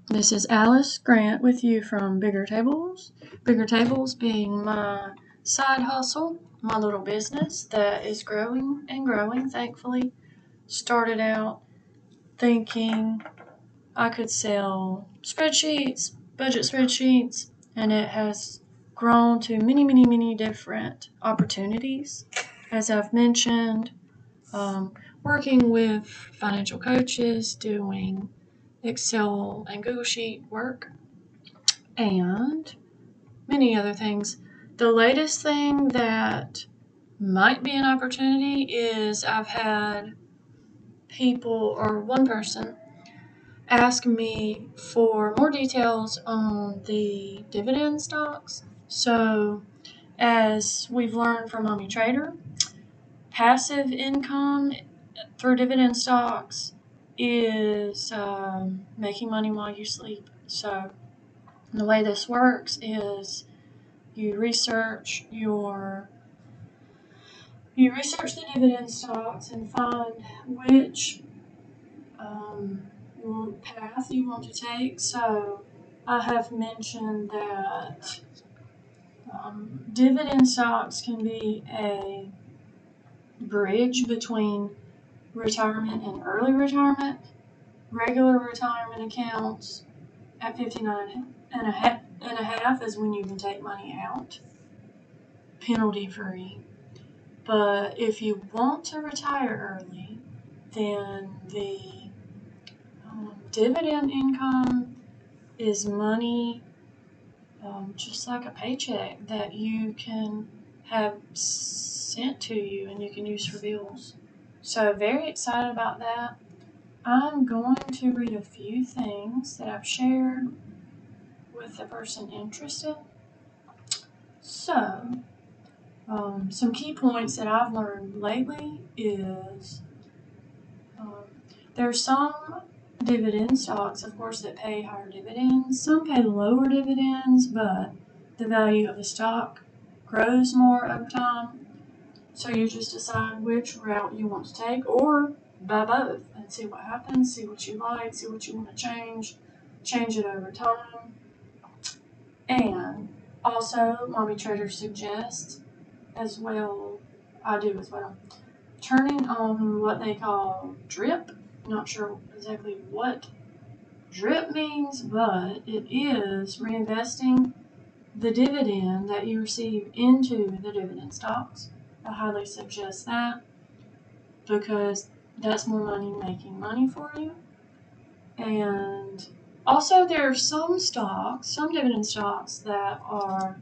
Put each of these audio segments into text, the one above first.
This is Alice Grant with you from Bigger Tables. Bigger Tables being my side hustle, my little business that is growing and growing, thankfully. Started out thinking I could sell spreadsheets, budget spreadsheets, and it has grown to many different opportunities. As I've mentioned, working with financial coaches, doing Excel and Google Sheet work, and many other things. The latest thing that might be an opportunity is I've had people or one person ask me for more details on the dividend stocks. So, as we've learned from Mommy Trader, passive income through dividend stocks is making money while you sleep. So, the way this works is you research the dividend stocks and find which path you want to take. So I have mentioned that dividend stocks can be a bridge between retirement and early retirement. Regular retirement accounts at 59 and a half is when you can take money out, penalty free. But if you want to retire early, then the dividend income is money, just like a paycheck that you can have sent to you and you can use for bills. So very excited about that. I'm going to read a few things that I've shared with the person interested. So, some key points that I've learned lately is there are some dividend stocks, of course, that pay higher dividends. Some pay lower dividends, but the value of the stock grows more over time. So you just decide which route you want to take, or buy both and see what happens, see what you like, see what you want to change it over time. And also, Mommy Trader suggests as well, I do as well, turning on what they call drip. Not sure exactly what drip means, but it is reinvesting the dividend that you receive into the dividend stocks. I highly suggest that because that's more money making money for you. And also there are some dividend stocks that are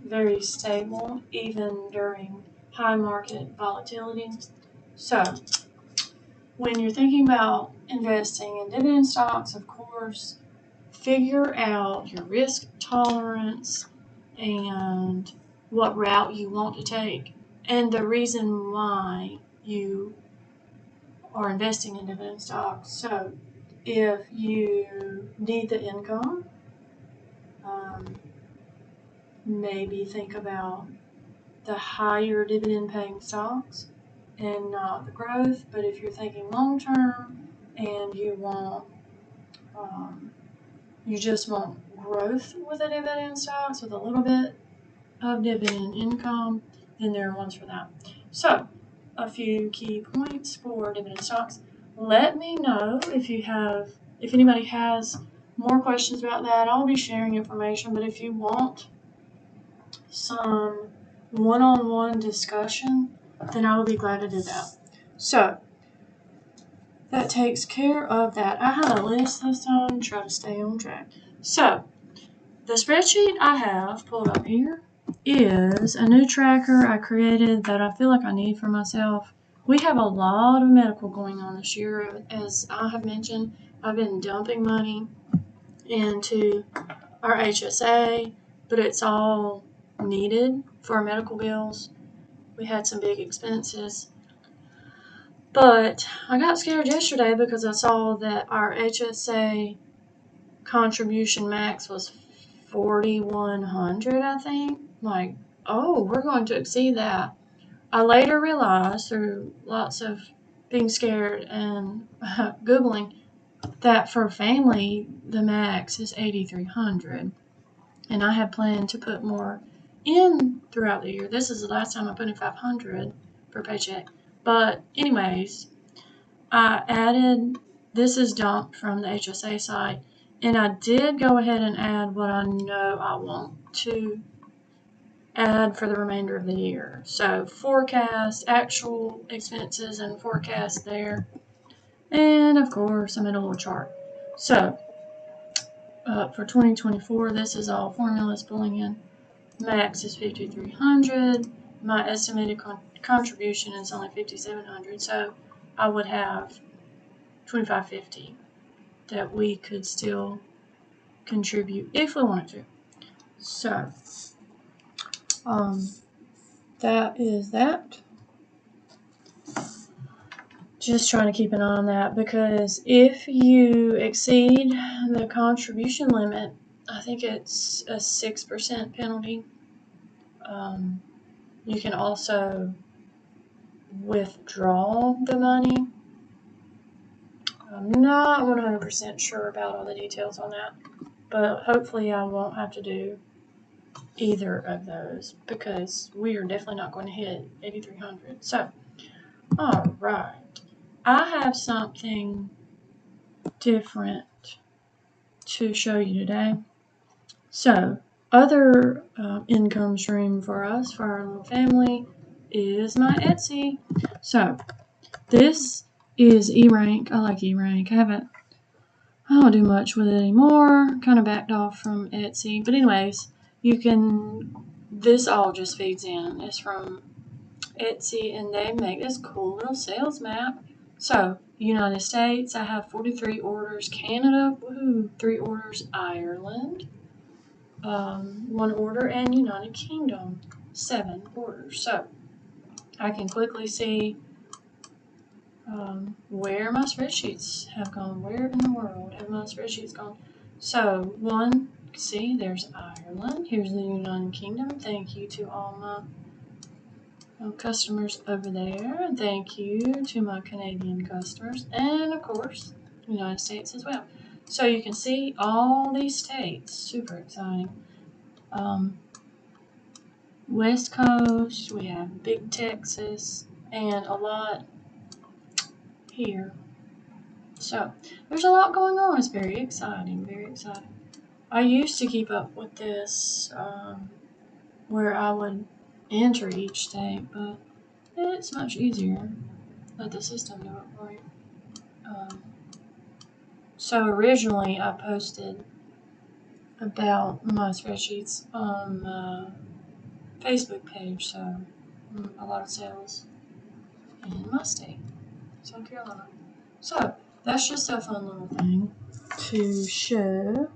very stable even during high market volatility. So when you're thinking about investing in dividend stocks, of course, figure out your risk tolerance and what route you want to take and the reason why you are investing in dividend stocks. So if you need the income, maybe think about the higher dividend paying stocks and not the growth. But if you're thinking long term and you just want growth with the dividend stocks with a little bit of dividend income, then there are ones for that. So, a few key points for dividend stocks. Let me know if anybody has more questions about that. I'll be sharing information, but if you want some one-on-one discussion, then I will be glad to do that. So, that takes care of that. I had a list this time, try to stay on track. So, the spreadsheet I have pulled up here is a new tracker I created that I feel like I need for myself. We have a lot of medical going on this year. As I have mentioned, I've been dumping money into our HSA, but it's all needed for our medical bills. We had some big expenses. But I got scared yesterday because I saw that our HSA contribution max was $4,100, I think. Like, oh, we're going to exceed that. I later realized through lots of being scared and Googling, that for family, the max is $8,300. And I have planned to put more in throughout the year. This is the last time I put in $500 per paycheck. But anyways, I added, this is dumped from the HSA site, and I did go ahead and add what I know I want to add for the remainder of the year. So forecast, actual expenses and forecast there. And of course, I made a little chart. So for 2024, this is all formulas pulling in. Max is 5,300. My estimated contribution is only 5,700. So I would have 2,550 that we could still contribute if we wanted to. So that is that. Just trying to keep an eye on that, because if you exceed the contribution limit, I think it's a 6% penalty. You can also withdraw the money. I'm not 100% sure about all the details on that, but hopefully I won't have to do either of those, because we are definitely not going to hit 8,300. So, all right. I have something different to show you today. So, other income stream for us, for our little family, is my Etsy. So, this is E-Rank. I like E-Rank. I don't do much with it anymore. Kind of backed off from Etsy. But anyways, this all just feeds in. It's from Etsy, and they make this cool little sales map. So, United States, I have 43 orders. Canada, woohoo, 3 orders. Ireland, 1 order. And United Kingdom, 7 orders. So, I can quickly see where my spreadsheets have gone. Where in the world have my spreadsheets gone? So, see, there's Ireland. Here's the United Kingdom. Thank you to all my customers over there. And thank you to my Canadian customers. And, of course, United States as well. So, you can see all these states. Super exciting. West Coast, we have Big Texas, and a lot here. So, there's a lot going on. It's very exciting, very exciting. I used to keep up with this where I would enter each state, but it's much easier. Let the system do it for you. So originally I posted about my spreadsheets on my Facebook page, so a lot of sales in my state, South Carolina. So that's just a fun little thing to show.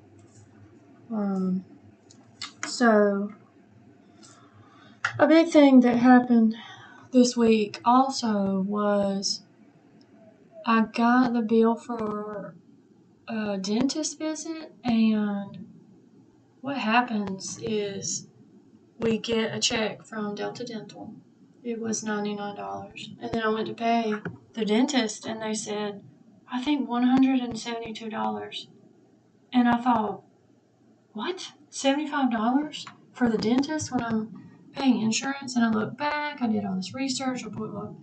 So a big thing that happened this week also was I got the bill for a dentist visit, and what happens is we get a check from Delta Dental. It was $99, and then I went to pay the dentist, and they said, I think $172. And I thought, what? $75 for the dentist when I'm paying insurance? And I looked back, I did all this research, I put up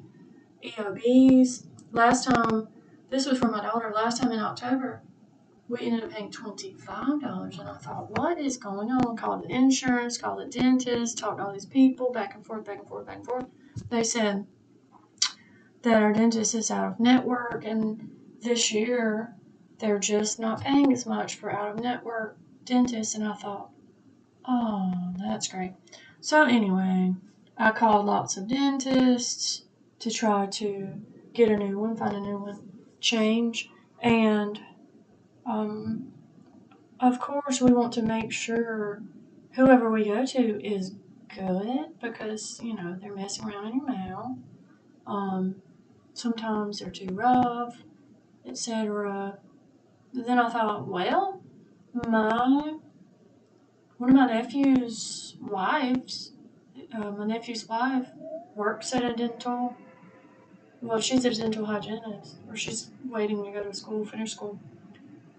EOBs. Last time, this was for my daughter, last time in October, we ended up paying $25, and I thought, what is going on? Called the insurance, called the dentist, talked to all these people, back and forth, back and forth, back and forth. They said that our dentist is out of network, and this year they're just not paying as much for out of network dentists, and I thought, oh, that's great. So anyway, I called lots of dentists to try to get a new one, find a new one, change, and of course, we want to make sure whoever we go to is good, because, they're messing around in your mouth. Sometimes they're too rough, etc. Then I thought, well, one of my nephew's wives, my nephew's wife works at she's a dental hygienist, or she's waiting to go to school, finish school.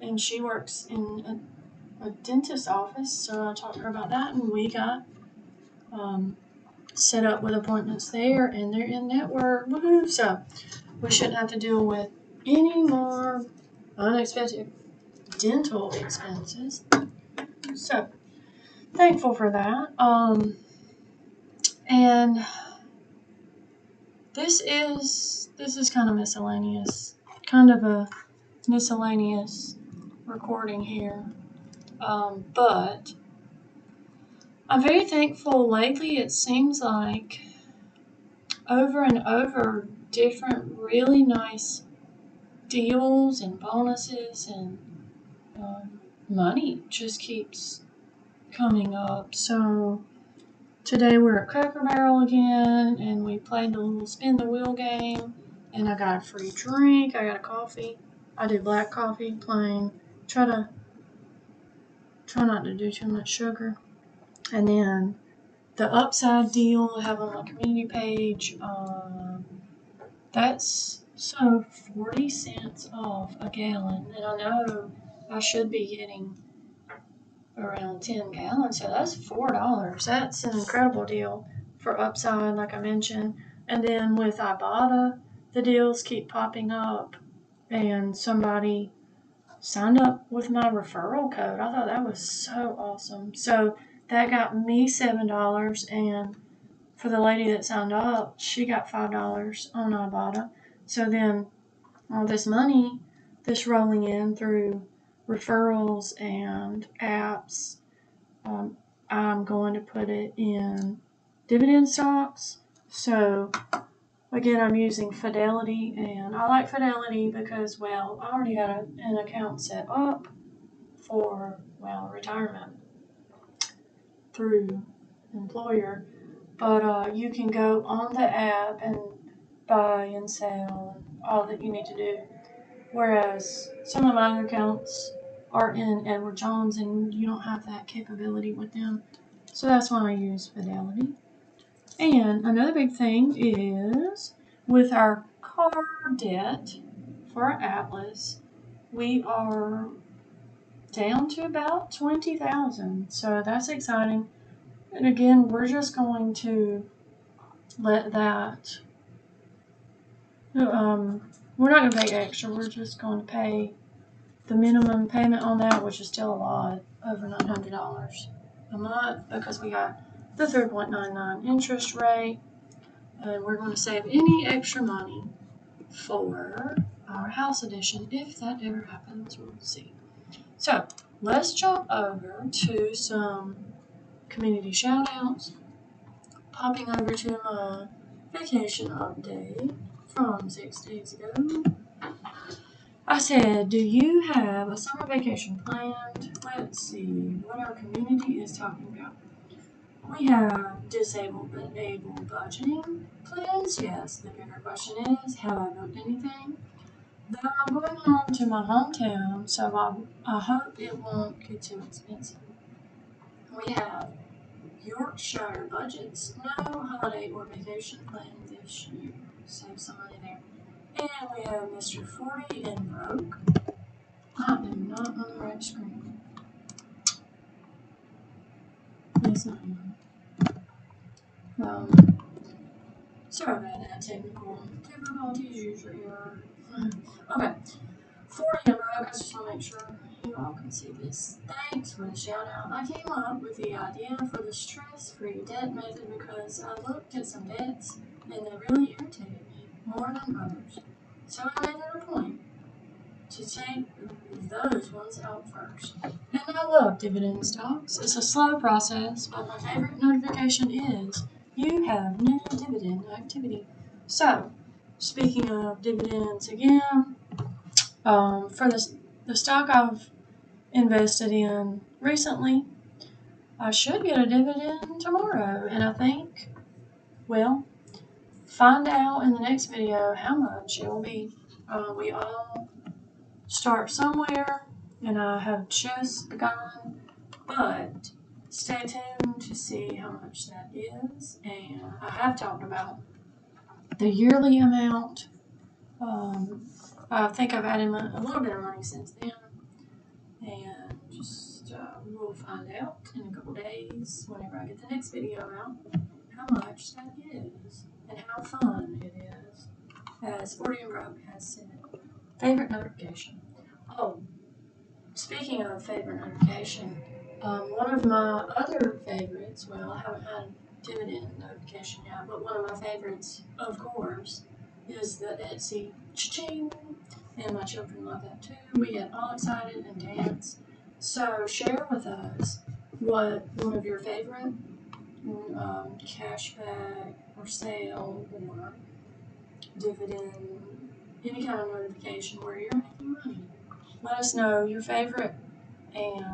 and she works in a dentist's office, so I talked to her about that, and we got set up with appointments there, and they're in network. Woohoo! So we shouldn't have to deal with any more unexpected dental expenses. So thankful for that. And this is kind of miscellaneous, kind of a miscellaneous recording here. But I'm very thankful lately. It seems like over and over, different really nice deals and bonuses and money just keeps coming up. So today we're at Cracker Barrel again, and we played the little spin the wheel game, and I got a free drink. I got a coffee. I do black coffee, plain. Try not to do too much sugar. And then the upside deal I have on my community page, that's so 40 cents off a gallon, and I know I should be getting around 10 gallons, so that's $4. That's an incredible deal for upside, like I mentioned. And then with Ibotta, the deals keep popping up, and somebody signed up with my referral code. I thought that was so awesome. So that got me $7, and for the lady that signed up, she got $5 on Ibotta. So then all this money that's rolling in through referrals and apps, I'm going to put it in dividend stocks. So again, I'm using Fidelity, and I like Fidelity because, well, I already had an account set up for, well, retirement through employer, but you can go on the app and buy and sell and all that you need to do. Whereas some of my accounts are in Edward Jones, and you don't have that capability with them. So that's why I use Fidelity. And another big thing is with our car debt for our Atlas, we are down to about 20,000. So that's exciting. And again, we're just going to let that, we're not going to pay extra. We're just going to pay the minimum payment on that, which is still a lot, over $900 a month, because we got the 3.99 interest rate, and we're going to save any extra money for our house edition, if that ever happens. We'll see. So let's jump over to some community shout-outs. Popping over to my vacation update from 6 days ago. I said, do you have a summer vacation planned? Let's see what our community is talking about. We have disabled but able budgeting plans. Yes, the bigger question is, have I booked anything? Though I'm going home to my hometown, so I hope it won't get too expensive. We have Yorkshire budgets, no holiday or vacation plan this year. Save some money there. And we have Mr. 40 and broke. I am not on the right screen. Yes, I am. Sorry about that technical difficulties usually are. Okay. 40 and broke, I just want to make sure you all can see this. Thanks for the shout out. I came up with the idea for the stress-free debt method because I looked at some debts and they really irritated me more than others. So I made it a point to take those ones out first. And I love dividend stocks. It's a slow process, but my favorite notification is you have new dividend activity. So, speaking of dividends again, for the stock I've invested in recently, I should get a dividend tomorrow, and I think, well, find out in the next video how much it will be. We all start somewhere, and I have just begun, but stay tuned to see how much that is. And I have talked about the yearly amount. I think I've added a little bit of money since then, and just we'll find out in a couple days whenever I get the next video out how much that is and how fun it is. As 40 and Broke has said. Favorite notification. Oh, speaking of favorite notification, one of my other favorites, well, I haven't had a dividend notification yet, but one of my favorites, of course, is the Etsy cha-ching, and my children love that too. We get all excited and dance. So share with us what one of your favorite cashback or sale or dividend, any kind of notification where you're making money. Let us know your favorite, and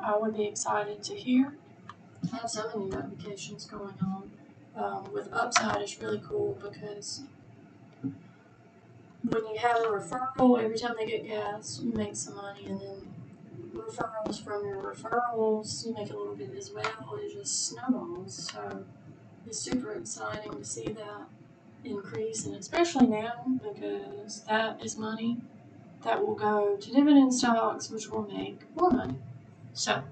I would be excited to hear. I have so many notifications going on. With Upside, it's really cool because when you have a referral, every time they get gas, you make some money, and then referrals from your referrals, you make a little bit as well. It just snowballs. So it's super exciting to see that increase, and especially now because that is money that will go to dividend stocks, which will make more money. So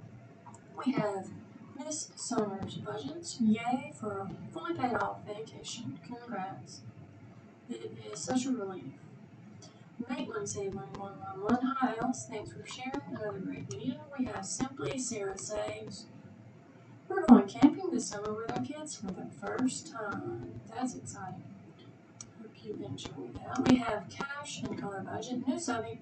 we have Miss Summer's budgets. Yay for a fully paid off vacation. Congrats. It is such a relief. Make money, save money, 111. Hi Alice, thanks for sharing another great video. We have Simply Sarah Saves. We're going camping this summer with our kids for the first time. That's exciting. Hope you enjoy that. We have Cash and Color Budget. New subject.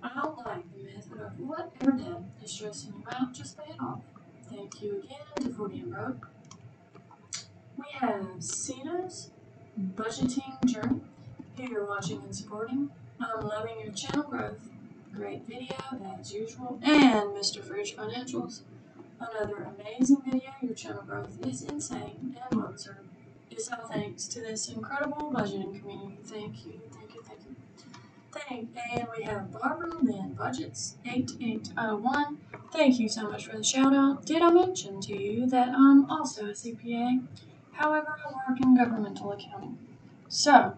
I don't like the method of whatever debt is stressing you out, just pay it off. Thank you again to 40 and Broke. We have Cena's budgeting journey. Here you're watching and supporting. I'm loving your channel growth. Great video as usual. And Mr. Fridge Financials. Another amazing video. Your channel growth is insane and well deserved. It's all thanks to this incredible budgeting community. Thank you, thank you, thank you. And we have Barbara Lynn Budgets 8801. Thank you so much for the shout out. Did I mention to you that I'm also a CPA? However, I work in governmental accounting. So,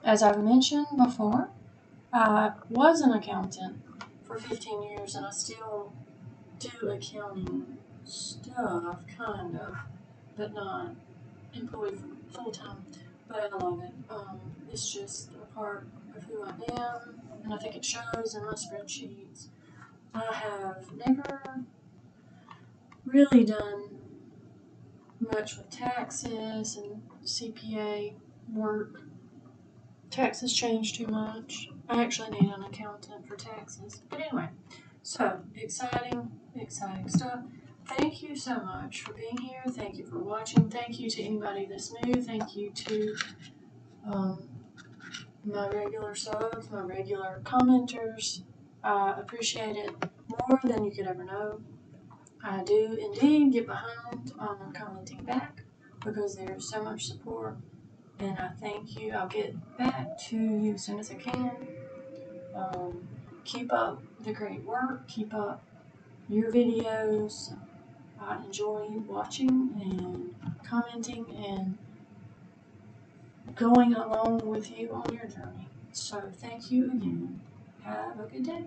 as I've mentioned before, I was an accountant for 15 years and I still do accounting stuff, kind of, but not employed full time. But I love it. It's just a part of who I am, and I think it shows in my spreadsheets. I have never really done much with taxes and CPA work. Taxes change too much. I actually need an accountant for taxes. But anyway, so exciting, exciting stuff. Thank you so much for being here. Thank you for watching. Thank you to anybody that's new. Thank you to my regular subs, my regular commenters. I appreciate it more than you could ever know. I do indeed get behind on commenting back because there's so much support, and I thank you. I'll get back to you as soon as I can. Keep up the great work. Keep up your videos. I enjoy watching and commenting and going along with you on your journey. So thank you again. Have a good day.